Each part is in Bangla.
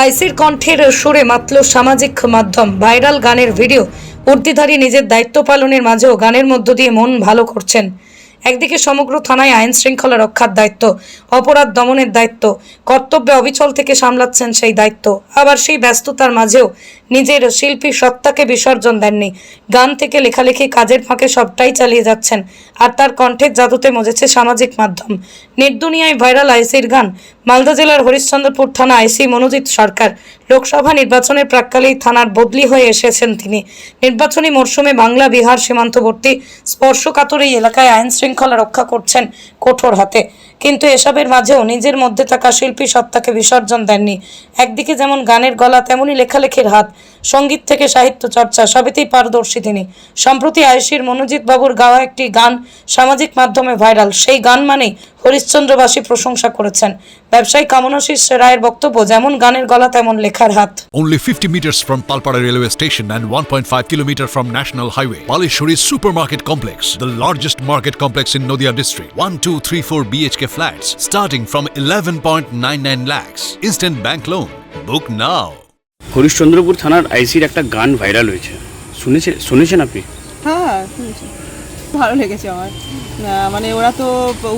আইসির কণ্ঠের সুরে মাতল সামাজিক মাধ্যম। ভাইরাল গানের ভিডিও। উর্দিধারী নিজের দায়িত্ব পালনের মাঝেও গানের মধ্য দিয়ে মন ভালো করছেন। একদিকে সমগ্র থানায় আইন শৃঙ্খলা রক্ষার দায়িত্ব, অপরাধ দমনের দায়িত্ব, কর্তব্যে অবিচল থেকে সামলাচ্ছেন সেই দায়িত্ব। আবার সেই ব্যস্ততার মাঝেও নিজের শিল্পী সত্তাকে বিসর্জন দেননি। গান থেকে লেখালেখি, কাজের ফাঁকে সবটাই চালিয়ে যাচ্ছেন। আর তার কণ্ঠের জাদুতে মজেছে সামাজিক মাধ্যম। নেট দুনিয়ায় ভাইরাল আইসির গান। মালদা জেলার হরিশ্চন্দ্রপুর থানা আইসি মনোজিৎ সরকার। লোকসভা নির্বাচনের প্রাক্কালেই থানার বদলি হয়ে এসেছেন তিনি। নির্বাচনী মরশুমে বাংলা বিহার সীমান্তবর্তী স্পর্শকাতর এই এলাকায় আইন শৃঙ্খলা রক্ষা করছেন কঠোর হাতে। কিন্তু এসবের মাঝেও নিজের মধ্যে থাকা শিল্পী সত্তাকে বিসর্জন দেননি। একদিকে যেমন গানের গলা, তেমনি লেখালেখির হাত, সঙ্গীত থেকে সাহিত্য চর্চা সবেতেই পারদর্শী তিনি। সম্প্রতি আইসির মনোজিৎ বাবুর গাওয়া একটি গান সামাজিক মাধ্যমে ভাইরাল। সেই গান মানেই হরিশ্চন্দ্রবাসী প্রশংসা করেছেন। ব্যবসায়ী কামনাশিস রায়ের বক্তব্য, যেমন গানের গলা তেমন লেখার হাত। Only 50 meters from Palpara railway station and 1.5 kilometer from National Highway, Palishuri Supermarket Complex, the largest market complex in Nadia district. 1, 2, 3, 4 BHK flats starting from 11.99 lakhs. Instant bank loan. Book now. Harishchandrapur থানার আইসির একটা গান ভাইরাল হয়েছে, শুনেছেন আপনি? হ্যাঁ, শুনেছি। ভালো লেগেছে আমার। মানে ওরা তো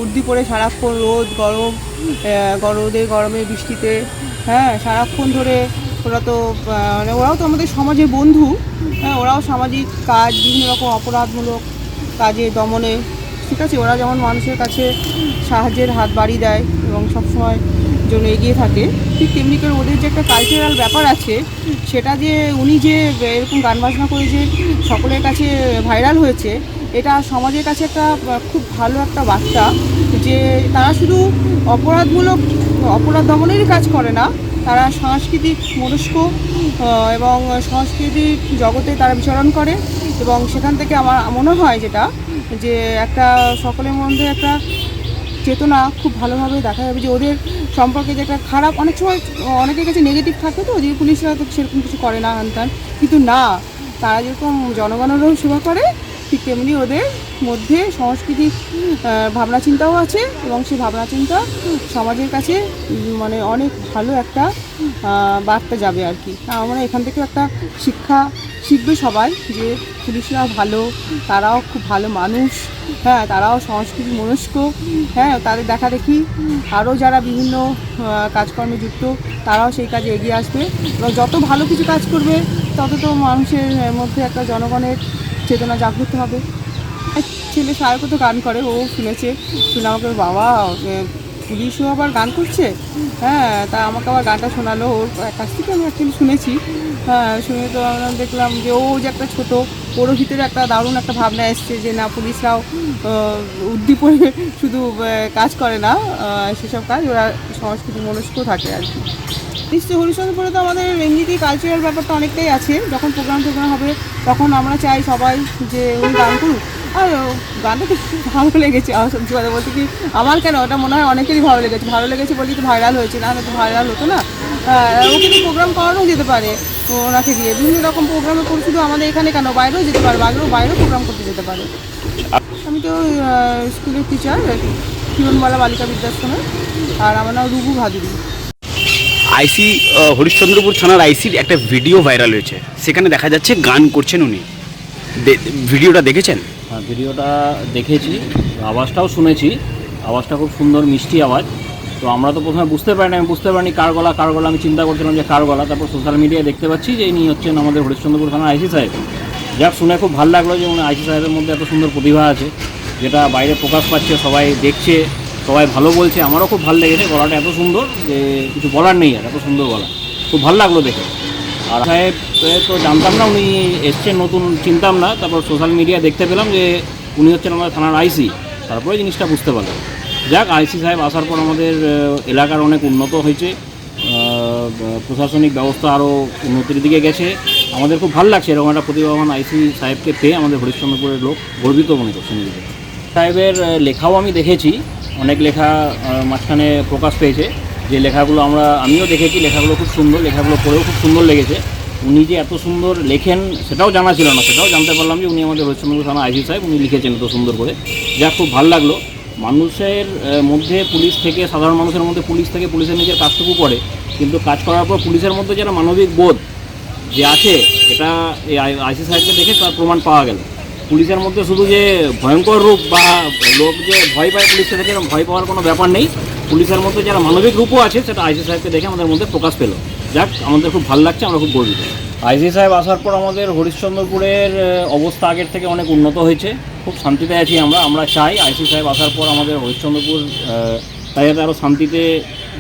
উর্দি পরে সারাক্ষণ রোদ গরম, রোদে গরমে বৃষ্টিতে, হ্যাঁ, সারাক্ষণ ধরে ওরা তো মানে ওরাও তো আমাদের সমাজের বন্ধু। হ্যাঁ, ওরাও সামাজিক কাজ, বিভিন্ন রকম অপরাধমূলক কাজে দমনে, ঠিক আছে, ওরা যেমন মানুষের কাছে সাহায্যের হাত বাড়িয়ে দেয় এবং সবসময় জন্য এগিয়ে থাকে, ঠিক তেমনি করে ওদের যে একটা কালচারাল ব্যাপার আছে, সেটা যে উনি যে এরকম গান বাজনা করে যে সকলের কাছে ভাইরাল হয়েছে, এটা সমাজের কাছে একটা খুব ভালো একটা বার্তা যে তারা শুধু অপরাধ দমনেরই কাজ করে না, তারা সাংস্কৃতিক মনস্ক এবং সাংস্কৃতিক জগতে তারা বিচরণ করে। এবং সেখান থেকে আমার মনে হয় যেটা যে একটা সকলের মধ্যে একটা চেতনা খুব ভালোভাবে দেখা যাবে যে ওদের সম্পর্কে যে একটা খারাপ, অনেক সময় অনেকের কাছে নেগেটিভ থাকে, তো যে পুলিশরা তো সেরকম কিছু করে না আনতাম, কিন্তু না, তারা যেরকম জনগণেরও সেবা করে, ঠিক তেমনি ওদের মধ্যে সাংস্কৃতিক ভাবনা চিন্তাও আছে এবং সেই ভাবনা চিন্তা সমাজের কাছে মানে অনেক ভালো একটা বার্তা যাবে আর কি। আমার মনে হয় এখান থেকেও একটা শিক্ষা শিখবে সবাই যে পুলিশরা ভালো, তারাও খুব ভালো মানুষ, হ্যাঁ, তারাও সংস্কৃতি মনস্ক, হ্যাঁ, তাদের দেখা দেখি আরও যারা বিভিন্ন কাজকর্মে যুক্ত, তারাও সেই কাজে এগিয়ে আসবে এবং যত ভালো কিছু কাজ করবে তত তো মানুষের মধ্যে একটা জনগণের চেতনা জাগ্রত হবে। ছেলে সায়কও তো গান করে, ও শুনেছে, শুনে আমাকে, বাবা পুলিশও আবার গান করছে, হ্যাঁ, তা আমাকে আবার গানটা শোনালো, ওর কাছ থেকে আমি অ্যাকচুয়ালি শুনেছি। হ্যাঁ, শুনে তো আমরা দেখলাম যে ও যে একটা ছোটো, ওর ভিতরে একটা দারুণ একটা ভাবনা এসছে যে না, পুলিশরাও উর্দি পরে শুধু কাজ করে না, সেসব কাজ ওরা সংস্কৃতি মনস্ক থাকে আর কি। নিশ্চয়ই হরিশ্চন্দ্রপুরে তো আমাদের এমনিতেই কালচারাল ব্যাপারটা অনেকটাই আছে। যখন প্রোগ্রাম হবে তখন আমরা চাই সবাই যে উনি গান করুক, আর গানটা তো খুব ভালো লেগেছে। আমার সত্যি কথা বলতে কি, আমার কেন, ওটা মনে হয় অনেকেরই ভালো লেগেছে বলেই তো ভাইরাল হয়েছে, না তো ভাইরাল হতো না। ওকে তো প্রোগ্রাম করানো যেতে পারে, ওনাকে দিয়ে বিভিন্ন রকম প্রোগ্রামে করে, শুধু আমাদের এখানে কেন, বাইরেও যেতে পারে, বাইরেও প্রোগ্রাম করতে যেতে পারে। আমি তো স্কুলের টিচার, কিরণবালা বালিকা বিদ্যাশ্রমে, আর আমার নাম রুবু ভাদুরী। আইসি হরিশ্চন্দ্রপুর থানার আইসির একটা ভিডিও ভাইরাল হয়েছে, সেখানে দেখা যাচ্ছে গান করছেন উনি। ভিডিওটা দেখেছেন? হ্যাঁ, ভিডিওটা দেখেছি, আওয়াজটাও শুনেছি, আওয়াজটা খুব সুন্দর মিষ্টি আওয়াজ। তো আমরা তো প্রথমে বুঝতে পারিনি কার গলা, আমি চিন্তা করছিলাম যে কার গলা। তারপর সোশ্যাল মিডিয়ায় দেখতে পাচ্ছি যে ইনি হচ্ছেন আমাদের হরিশ্চন্দ্রপুর থানার আইসি সাহেব। যাক, শুনে খুব ভালো লাগলো যে উনি আইসি সাহেবের মধ্যে এত সুন্দর প্রতিভা আছে, যেটা বাইরে প্রকাশ পাচ্ছে, সবাই দেখছে, সবাই ভালো বলছে। আমারও খুব ভালো লেগেছে, গলাটা এত সুন্দর যে কিছু বলার নেই, আর এত সুন্দর গলা, খুব ভালো লাগলো দেখে। আর সাহেব তো জানতাম না উনি এসছেন, নতুন চিনতাম না। তারপর সোশ্যাল মিডিয়া দেখতে পেলাম যে উনি হচ্ছেন আমাদের থানার আইসি, তারপরে জিনিসটা বুঝতে পারলাম। যাক, আইসি সাহেব আসার পর আমাদের এলাকার অনেক উন্নত হয়েছে, প্রশাসনিক ব্যবস্থা আরও উন্নতির দিকে গেছে। আমাদের খুব ভালো লাগছে এরকম একটা প্রতিভাবান আইসি সাহেবকে পেয়ে। আমাদের হরিশ্চন্দ্রপুরের লোক গর্বিত মনে করছে নিজেকে। সাহেবের লেখাও আমি দেখেছি, অনেক লেখা মাঝখানে প্রকাশ পেয়েছে, যে লেখাগুলো আমিও দেখেছি, লেখাগুলো খুব সুন্দর, লেখাগুলো পড়েও খুব সুন্দর লেগেছে। উনি যে এত সুন্দর লেখেন সেটাও জানা ছিল না, সেটাও জানতে পারলাম যে উনি আমাদের হরিশ্চন্দ্রপুর থানা আইসি সাহেব, উনি লিখেছেন এত সুন্দর করে। যা খুব ভালো লাগলো। মানুষের মধ্যে পুলিশ থেকে, সাধারণ মানুষের মধ্যে পুলিশ থেকে, পুলিশের নিজের কাজটুকু করে, কিন্তু কাজ করার পর পুলিশের মধ্যে যেন মানবিক বোধ যে আছে, এটা এই আইসি সাহেবকে দেখে তার প্রমাণ পাওয়া গেল। পুলিশের মধ্যে শুধু যে ভয়ঙ্কর রূপ বা লোক যে ভয় পায় পুলিশকে দেখে, ভয় পাওয়ার কোনো ব্যাপার নেই। পুলিশের মধ্যে যারা মানবিক রূপও আছে সেটা আইসি সাহেবকে দেখে আমাদের মধ্যে প্রকাশ পেল। যাক, আমাদের খুব ভালো লাগছে, আমরা খুব গর্বিত। আইসি সাহেব আসার পর আমাদের হরিশ্চন্দ্রপুরের অবস্থা আগের থেকে অনেক উন্নত হয়েছে, খুব শান্তিতে আছি আমরা চাই আইসি সাহেব আসার পর আমাদের হরিশ্চন্দ্রপুর তাই যাতে আরও শান্তিতে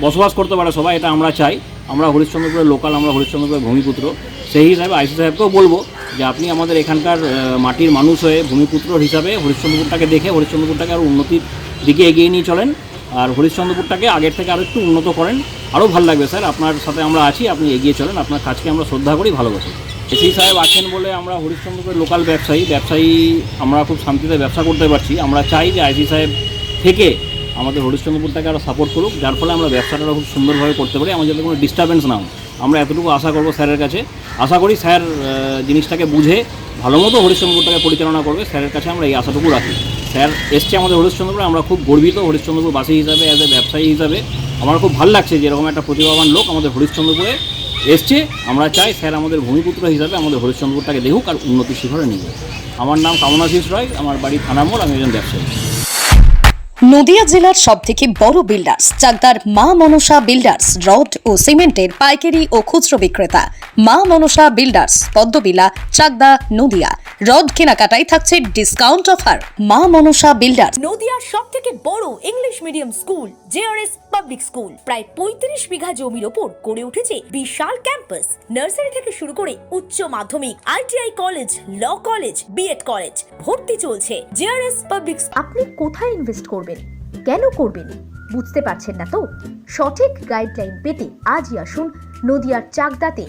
বসবাস করতে পারে সবাই, এটা আমরা চাই। আমরা হরিশ্চন্দ্রপুরের লোকাল, আমরা হরিশ্চন্দ্রপুরের ভূমিপুত্র, সেই হিসাবে আইসি সাহেবকেও বলবো যে আপনি আমাদের এখানকার মাটির মানুষ হয়ে ভূমিপুত্র হিসাবে হরিশ্চন্দ্রপুরটাকে দেখে হরিশ্চন্দ্রপুরটাকে আরও উন্নতির দিকে এগিয়ে নিয়ে চলেন, আর হরিশ্চন্দ্রপুরটাকে আগের থেকে আরও একটু উন্নত করেন। আরও ভালো লাগবে স্যার, আপনার সাথে আমরা আছি, আপনি এগিয়ে চলেন, আপনার কাজকে আমরা শ্রদ্ধা করি, ভালোবাসি। এসি সাহেব আছেন বলে আমরা হরিশ্চন্দ্রপুরের লোকাল ব্যবসায়ী আমরা খুব শান্তিতে ব্যবসা করতে পারছি। আমরা চাই যে আইসি সাহেব থেকে আমাদের হরিশ্চন্দ্রপুরটাকে আরও সাপোর্ট করুক, যার ফলে আমরা ব্যবসাটা খুব সুন্দরভাবে করতে পারি, আমাদের যাতে কোনো ডিস্টারবেন্স না হয়। আমরা এতটুকু আশা করবো স্যারের কাছে, আশা করি স্যার জিনিসটাকে বুঝে ভালো মতো হরিশ্চন্দ্রপুরটাকে পরিচালনা করবে। স্যারের কাছে আমরা এই আশাটুকু রাখি। স্যার এসছে আমাদের হরিশ্চন্দ্রপুরে, আমরা খুব গর্বিত হরিশ্চন্দ্রপুরবাসী হিসাবে, অ্যাজ এ ব্যবসায়ী হিসাবে আমার খুব ভালো লাগছে যে এরকম একটা প্রতিভাবান লোক আমাদের হরিশ্চন্দ্রপুরে এসছে। আমরা চাই স্যার আমাদের ভূমিপুত্র হিসাবে আমাদের হরিশ্চন্দ্রপুরটাকে দেখুক আর উন্নতির শিখরে নিয়ে যাবে। আমার নাম কামনাশিস রায়, আমার বাড়ি থানামোড়, আমি একজন ব্যবসায়ী। নদিয়া জেলার সবথেকে বড় বিল্ডার্স চাকদার মা মনসা বিল্ডার্স রড ও সিমেন্টের পাইকারি ও খুচরো বিক্রেতা। মা মনসা বিল্ডার্স, পদ্মবিলা, চাকদা, নদিয়া। রড কেনাকাটায় থাকছে ডিসকাউন্ট অফার। মা মনসা বিল্ডার্স। নদিয়ার সবথেকে বড় English medium school JRS public school, প্রায় 35 বিঘা জমির ওপর গড়ে উঠেছে বিশাল ক্যাম্পাস। নার্সারি থেকে শুরু করে উচ্চ মাধ্যমিক, ITI college, law college, BEd college, ভর্তি চলছে। JRS public. আপনি কোথায় ইনভেস্ট করবেন, কেন করবেন বুঝতে পারছেন না তো? সঠিক গাইডলাইন পেতে আজই আসুন নদিয়ার চাকদাতে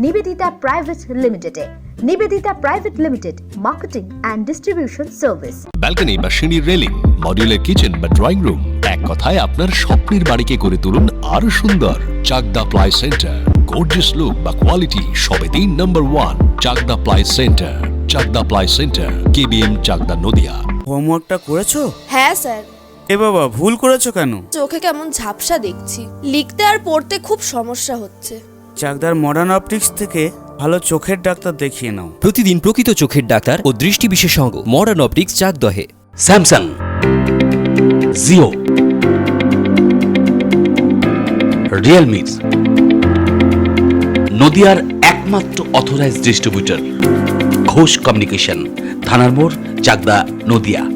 নিবেদিতা প্রাইভেট লিমিটেডে। Nivedita private limited, marketing and distribution service. Balcony বা সিঁড়ির রেলিং, মডিউলার কিচেন বা ড্রয়িং রুম, এক কথায় আপনার স্বপ্নের বাড়িকে করে তুলুন আরো সুন্দর। Chakda ply centre, gorgeous look বা কোয়ালিটি সবেতেই number 1। Chakda ply centre, Chakda ply centre, KBM, Chakda, Nadia. হোমওয়ার্কটা করেছো? হ্যাঁ স্যার। এ বাবা, ভুল করেছো কেন? চোখে কেমন ঝাপসা দেখছি, লিখতে আর পড়তে খুব সমস্যা হচ্ছে। চাকদার মডার্ন অপটিক্স থেকে ভালো চোখের ডাক্তার দেখিয়ে নাও। প্রতিদিন প্রকৃত চোখের ডাক্তার ও দৃষ্টি বিশেষজ্ঞ মডার্ন অপটিক্স, চাকদহে। স্যামসাং, জিও, রিয়েলমি, নদিয়ার একমাত্র অথরাইজড ডিস্ট্রিবিউটর ঘোষ কমিউনিকেশন, থানার মোড়, চাকদা, নদিয়া।